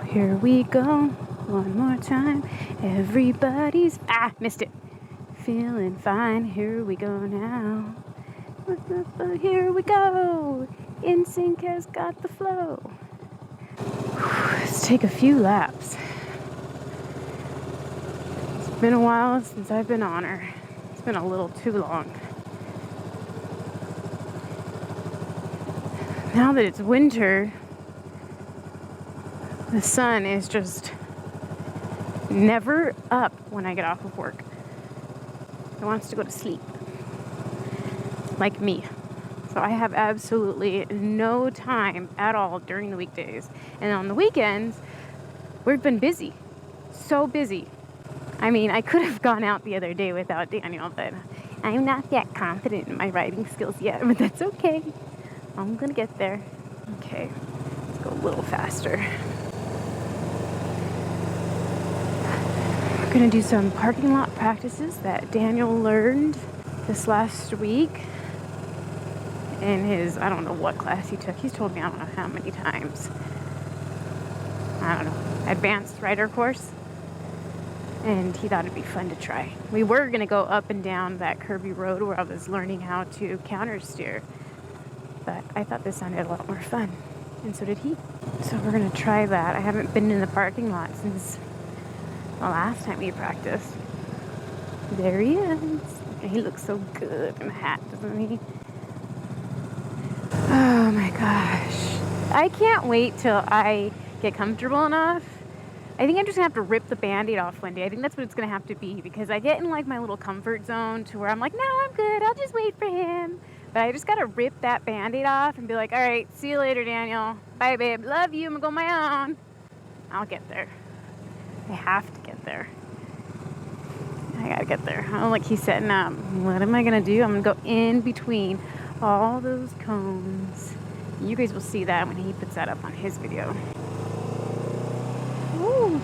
Here we go, one more time. Everybody's, missed it. Feeling fine, here we go now. Here we go. NSYNC has got the flow. Let's take a few laps. It's been a while since I've been on her. It's been a little too long. Now that it's winter, the sun is just never up when I get off of work. It wants to go to sleep. Like me. So I have absolutely no time at all during the weekdays. And on the weekends, we've been busy. So busy. I mean, I could have gone out the other day without Daniel, but I'm not that confident in my writing skills yet. But that's okay. I'm gonna get there. Okay, let's go a little faster. We're gonna do some parking lot practices that Daniel learned this last week in his, I don't know what class he took. He's told me I don't know how many times. I don't know, advanced rider course. And he thought it'd be fun to try. We were gonna go up and down that curvy road where I was learning how to counter steer. But I thought this sounded a lot more fun. And so did he. So we're gonna try that. I haven't been in the parking lot since the last time we practiced. There he is. And he looks so good in the hat, doesn't he? Oh my gosh. I can't wait till I get comfortable enough. I think I'm just gonna have to rip the Band-Aid off one day. I think that's what it's gonna have to be, because I get in like my little comfort zone to where I'm like, no, I'm good. I'll just wait for him. But I just gotta rip that Band-Aid off and be like, all right, see you later, Daniel. Bye, babe. Love you. I'm gonna go my own. I'll get there. I have to get there. I gotta get there. Oh, like he's setting up. What am I gonna do? I'm gonna go in between all those cones. You guys will see that when he puts that up on his video. Woo.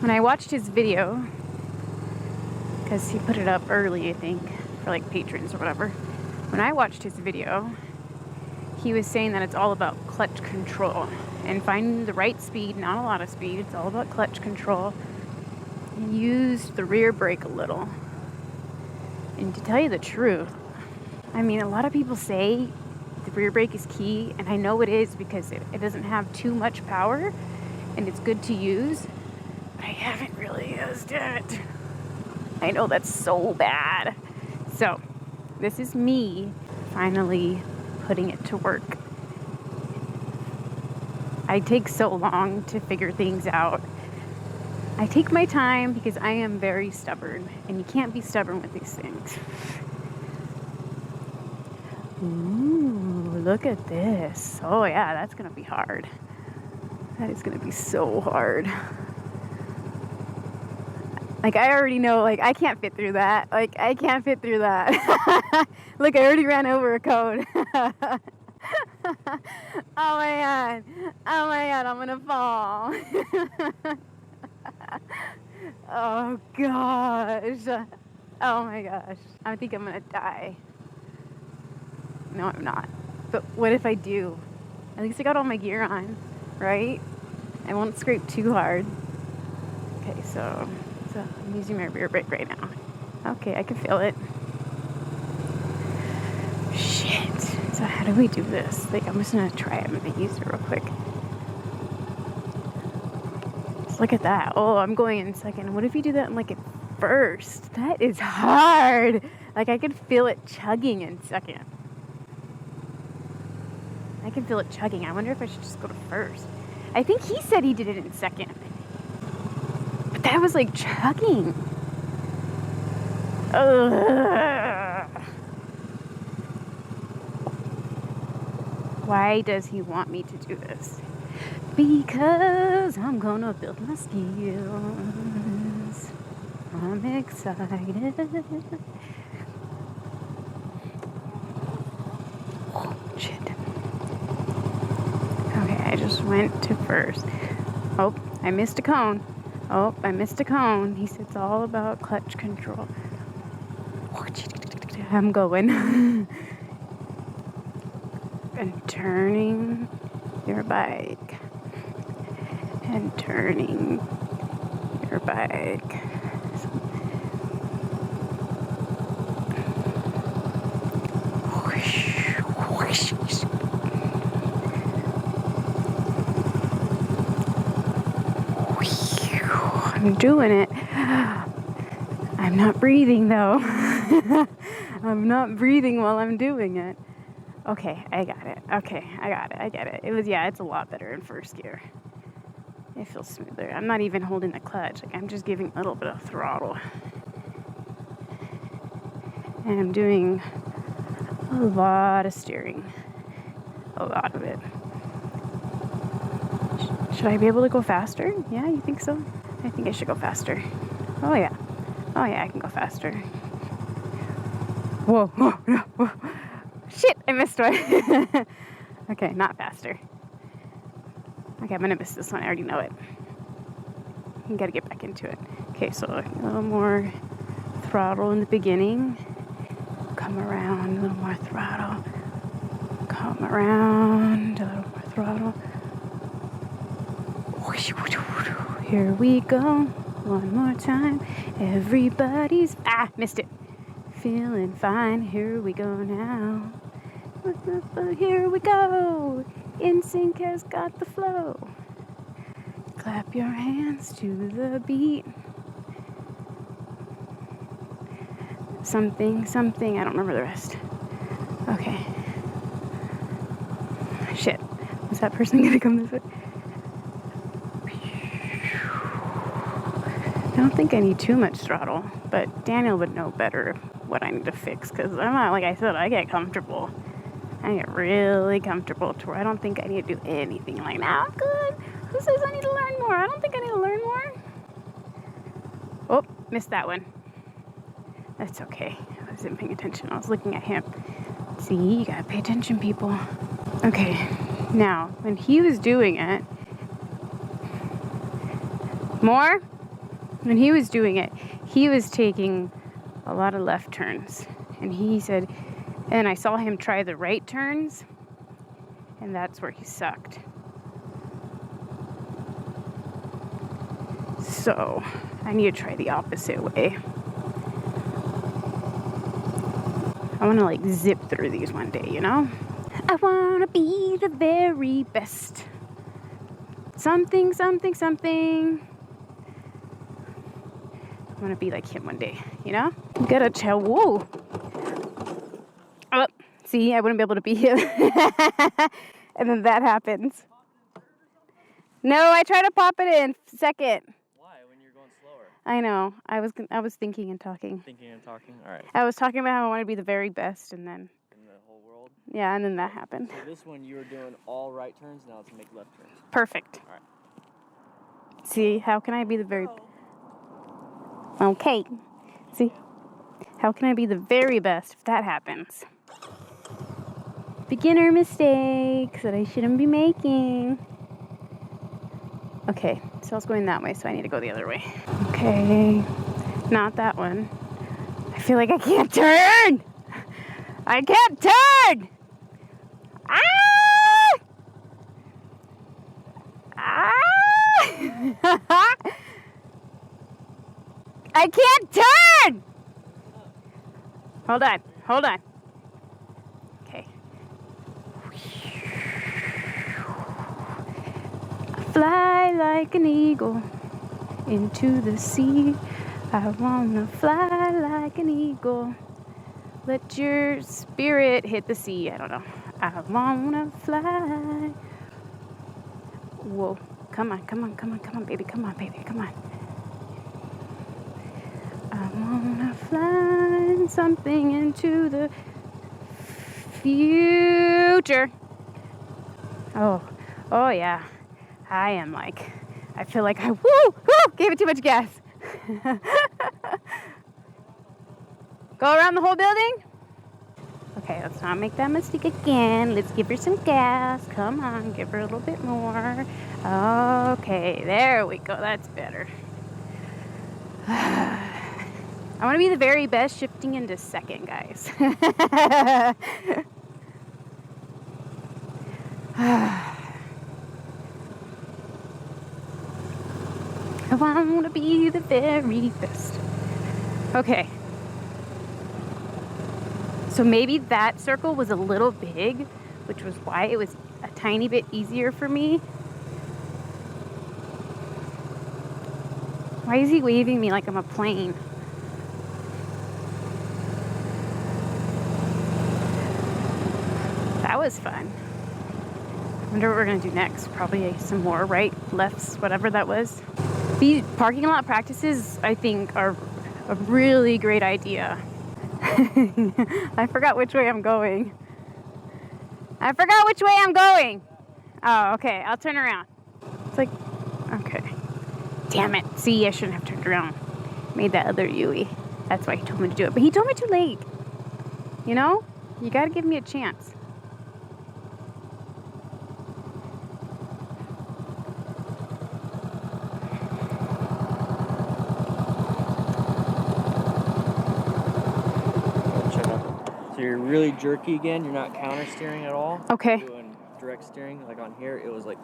When I watched his video, because he put it up early, I think, for like patrons or whatever. When I watched his video, he was saying that it's all about clutch control and finding the right speed, not a lot of speed. It's all about clutch control. He used the rear brake a little. And to tell you the truth, I mean, a lot of people say the rear brake is key, and I know it is because it doesn't have too much power and it's good to use, but I haven't really used it. I know that's so bad. So this is me finally putting it to work. I take so long to figure things out. I take my time because I am very stubborn, and you can't be stubborn with these things. Ooh, look at this. Oh yeah, that's gonna be hard. That is gonna be so hard. Like, I already know, like, I can't fit through that. Like, I can't fit through that. Look, I already ran over a cone. Oh my god. Oh my god, I'm gonna fall. Oh gosh. Oh my gosh. I think I'm gonna die. No, I'm not. But what if I do? At least I got all my gear on, right? I won't scrape too hard. Okay, so I'm using my rear brake right now. Okay, I can feel it. Shit. So how do we do this? Like, I'm just gonna try it. I'm gonna use it real quick. Just look at that. Oh, I'm going in second. What if you do that in like at first? That is hard. Like, I could feel it chugging in second. I can feel it chugging. I wonder if I should just go to first. I think he said he did it in second. But that was like chugging. Ugh. Why does he want me to do this? Because I'm gonna build my skills. I'm excited. Oh, shit. Okay, I just went to first. Oh, I missed a cone. Oh, I missed a cone. He said it's all about clutch control. I'm going. And turning. your bike and turning your bike. I'm doing it. I'm not breathing though. I'm not breathing while I'm doing it. Okay, I got it. Okay, I got it. I get it. It's a lot better in first gear. It feels smoother. I'm not even holding the clutch. Like, I'm just giving a little bit of throttle. And I'm doing a lot of steering. A lot of it. Should I be able to go faster? Yeah, you think so? I think I should go faster. Oh yeah, I can go faster. Whoa, whoa. Shit, I missed one. Okay, not faster. Okay, I'm gonna miss this one. I already know it. I gotta get back into it. Okay, so a little more throttle in the beginning. Come around, a little more throttle. Come around, a little more throttle. Here we go. One more time. Everybody's... missed it. Feeling fine. Here we go now. Here we go. NSYNC has got the flow. Clap your hands to the beat. Something. I don't remember the rest. Okay. Shit. Is that person gonna come this way? I don't think I need too much throttle, but Daniel would know better what I need to fix, because I'm not, like I said, I get comfortable. I get really comfortable to where I don't think I need to do anything. Like, now I'm good. Who says I need to learn more? I don't think I need to learn more. Oh, missed that one. That's okay. I wasn't paying attention. I was looking at him. See, you gotta pay attention, people. Okay, now, when he was doing it, when he was doing it, he was taking a lot of left turns. And he said, and I saw him try the right turns, and that's where he sucked. So, I need to try the opposite way. I want to, like, zip through these one day, you know? I want to be the very best. Something. I want to be like him one day, you know? You gotta tell. Whoa. Oh, see, I wouldn't be able to be him. And then that happens. No, I try to pop it in second. Why? When you're going slower? I know. I was thinking and talking. All right. I was talking about how I want to be the very best, and then... In the whole world? Yeah, and then that happened. So this one, you were doing all right turns. Now let's make left turns. Perfect. All right. See, how can I be the very... Okay. See? How can I be the very best if that happens? Beginner mistakes that I shouldn't be making. Okay, so I was going that way, so I need to go the other way. Okay, not that one. I feel like I can't turn! I can't turn! Ah! Ah! I can't turn! Hold on. Okay. Fly like an eagle into the sea. I wanna fly like an eagle. Let your spirit hit the sea. I don't know. I wanna fly. Whoa. Come on, baby. Come on. I wanna fly something into the future. Oh yeah. I am like, I feel like I gave it too much gas. Go around the whole building? Okay, let's not make that mistake again. Let's give her some gas. Come on, give her a little bit more. Okay, there we go. That's better. I want to be the very best shifting into second, guys. I want to be the very best. Okay. So maybe that circle was a little big, which was why it was a tiny bit easier for me. Why is he waving me like I'm a plane? That was fun. I wonder what we're gonna do next. Probably some more right, lefts, whatever that was. These parking lot practices, I think, are a really great idea. I forgot which way I'm going. I forgot which way I'm going. Oh, okay, I'll turn around. It's like, okay. Damn it. See, I shouldn't have turned around. Made that other Yui. That's why he told me to do it. But he told me too late. You know? You gotta give me a chance. So you're really jerky again. You're not counter steering at all. Okay. You're doing direct steering. Like on here, it was like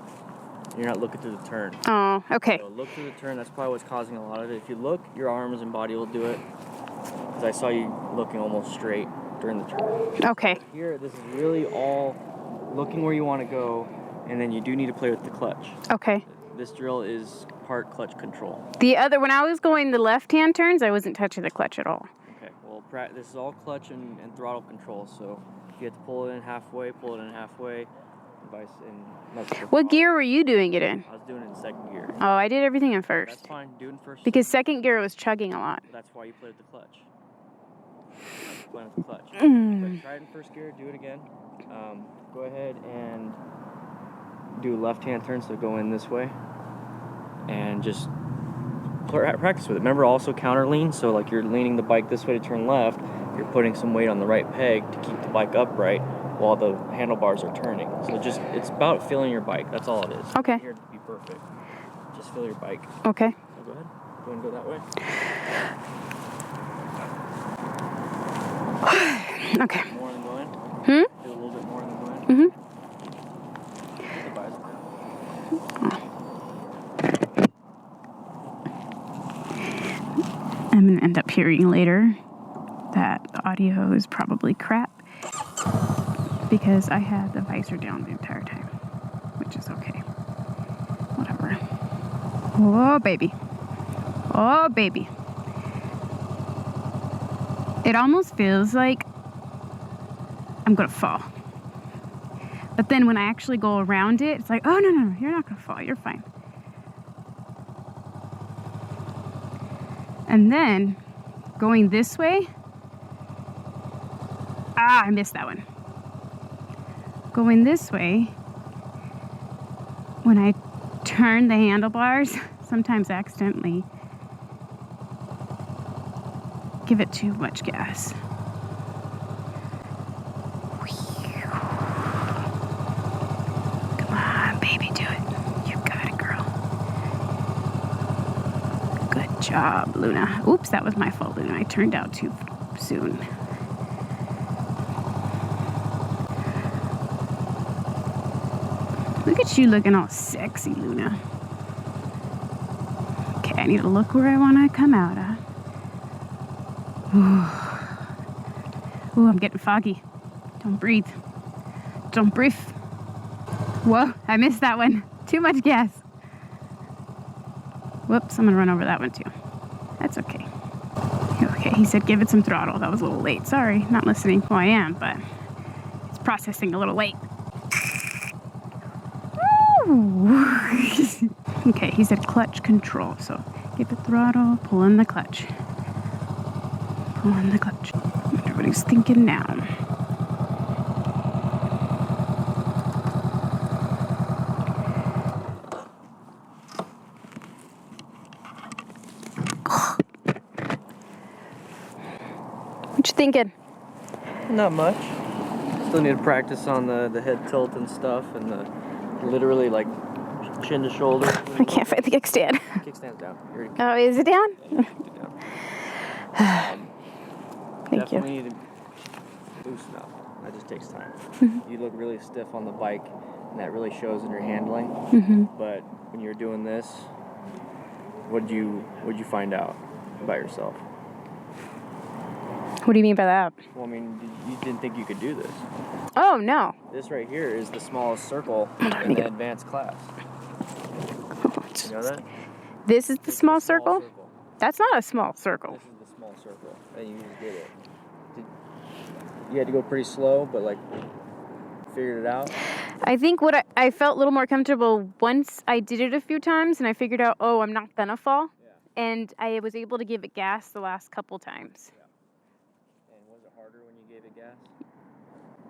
you're not looking through the turn. Oh, okay. So look through the turn. That's probably what's causing a lot of it. If you look, your arms and body will do it. Because I saw you looking almost straight during the turn. Okay. So here, this is really all looking where you want to go, and then you do need to play with the clutch. Okay. This drill is part clutch control. The other, when I was going the left-hand turns, I wasn't touching the clutch at all. Okay, well, this is all clutch and throttle control, so if you have to pull it in halfway, pull it in halfway, What gear were you doing it in? I was doing it in second gear. Oh, I did everything in first. That's fine, do it in first. Because second gear was chugging a lot. That's why you played with the clutch. Playing with the clutch. But try it in first gear, do it again. Go ahead and do left-hand turn, so go in this way. And just practice with it. Remember also counter lean, so like you're leaning the bike this way to turn left, you're putting some weight on the right peg to keep the bike upright while the handlebars are turning. So it's about feeling your bike. That's all it is. Okay. Here to be perfect. Just feel your bike. Okay. So go ahead. Go and go that way. Okay. More in the wind. Hmm? Do a little bit more in the wind. Mm-hmm. Keep the visor down. I'm going to end up hearing later that the audio is probably crap because I had the visor down the entire time, which is okay. Whatever. Oh, baby. Oh, baby. It almost feels like I'm going to fall. But then when I actually go around it, it's like, oh, no, you're not going to fall. You're fine. And then going this way, I missed that one. Going this way, when I turn the handlebars, sometimes accidentally give it too much gas. Come on, baby, do it. You got it, girl. Good job, Luna. Oops, that was my fault, Luna. I turned out too soon. Look at you looking all sexy, Luna. Okay, I need to look where I want to come out of. Ooh, I'm getting foggy. Don't breathe. Don't breathe. Whoa, I missed that one. Too much gas. Whoops, I'm gonna run over that one too. That's okay. Okay, he said give it some throttle. That was a little late. Sorry, not listening. Well, I am, but it's processing a little late. Okay, he said clutch control, so give it throttle, pull in the clutch. Pull in the clutch. Everybody's thinking now. What you thinking? Not much. Still need to practice on the head tilt and stuff, and the literally like chin to shoulder. I can't find the kickstand. Kickstand's down. Oh, is it down? Yeah, you kicked it down. Thank you. Definitely need to loosen up. That just takes time. You look really stiff on the bike, and that really shows in your handling. But when you're doing this, What'd you find out about yourself? What do you mean by that? Well, I mean, you didn't think you could do this. Oh, no. This right here is the smallest circle in the advanced class. You know that? This is the small circle? That's not a small circle. This is the small circle, and you just did it. You had to go pretty slow, but like figured it out. I think I felt a little more comfortable once I did it a few times, and I figured out, oh, I'm not gonna fall. Yeah. And I was able to give it gas the last couple times. Yeah. And was it harder when you gave it gas?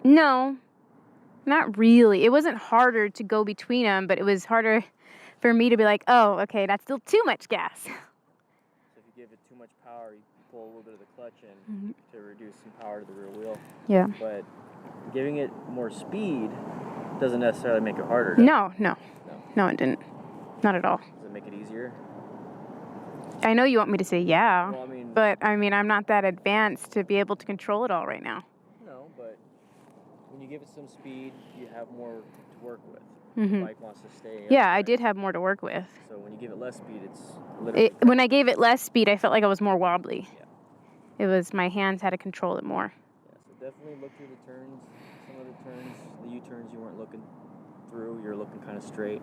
No, not really. It wasn't harder to go between them, but it was harder for me to be like, oh, okay, that's still too much gas. So if you give it too much power, you pull a little bit of the clutch in to reduce some power to the rear wheel. Yeah. But giving it more speed doesn't necessarily make it harder. No, it didn't. Not at all. Does it make it easier? I know you want me to say yeah, well, but I'm not that advanced to be able to control it all right now. No, but when you give it some speed, you have more to work with. Mm-hmm. The bike wants to stay. Yeah, I did have more to work with. So when you give it less speed, it's literally... When I gave it less speed, I felt like I was more wobbly. Yeah. It was my hands had to control it more. Yeah, so definitely look through the turns. Some of the turns, the U-turns, you weren't looking through. You're looking kind of straight.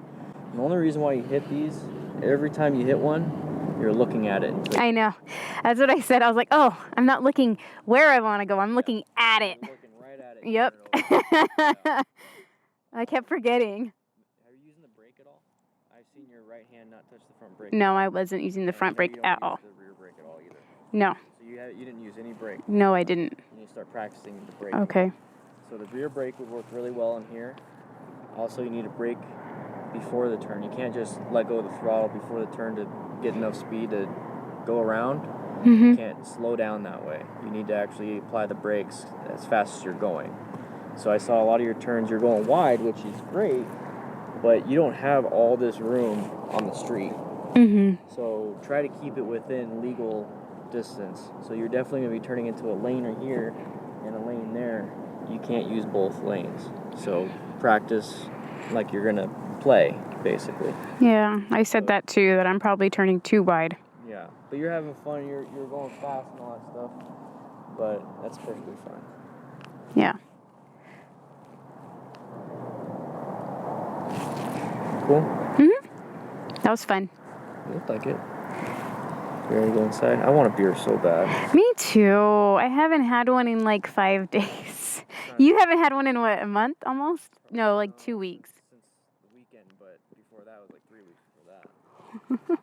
And the only reason why you hit these, every time you hit one, you're looking at it. Like, I know. That's what I said. I was like, oh, I'm not looking where I want to go. I'm looking at it. You're looking right at it. Yep. Yeah. I kept forgetting. Are you using the brake at all? I've seen your right hand not touch the front brake. No, I wasn't using the front brake at all. You don't use the rear brake at all either. No. So you didn't use any brake. No, I didn't. You need to start practicing the brake. Okay. So the rear brake would work really well in here. Also, you need to brake before the turn. You can't just let go of the throttle before the turn to get enough speed to go around. Mm-hmm. You can't slow down that way. You need to actually apply the brakes as fast as you're going. So I saw a lot of your turns, you're going wide, which is great, but you don't have all this room on the street. Mm-hmm. So try to keep it within legal distance. So you're definitely going to be turning into a lane right here and a lane there. You can't use both lanes. So practice like you're going to play, basically. Yeah, I said that too, that I'm probably turning too wide. Yeah, but you're having fun, you're going fast and all that stuff, but that's perfectly fine. Yeah. Cool? Mm-hmm. That was fun. You look like it. You ready to go inside? I want a beer so bad. Me too. I haven't had one in like 5 days. You haven't had one in what, a month almost? No, like 2 weeks. Since the weekend, but before that was like 3 weeks before that.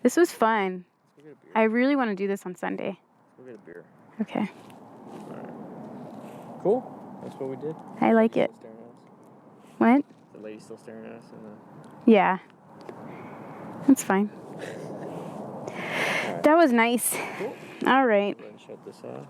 This was fun. Let's go get a beer. I really want to do this on Sunday. Let's go get a beer. Okay. Alright. Cool. That's what we did. I like it. Still staring at us. What? The lady still staring at us in the... Yeah. That's fine. Right. That was nice. Cool. All right. Go ahead and shut this off.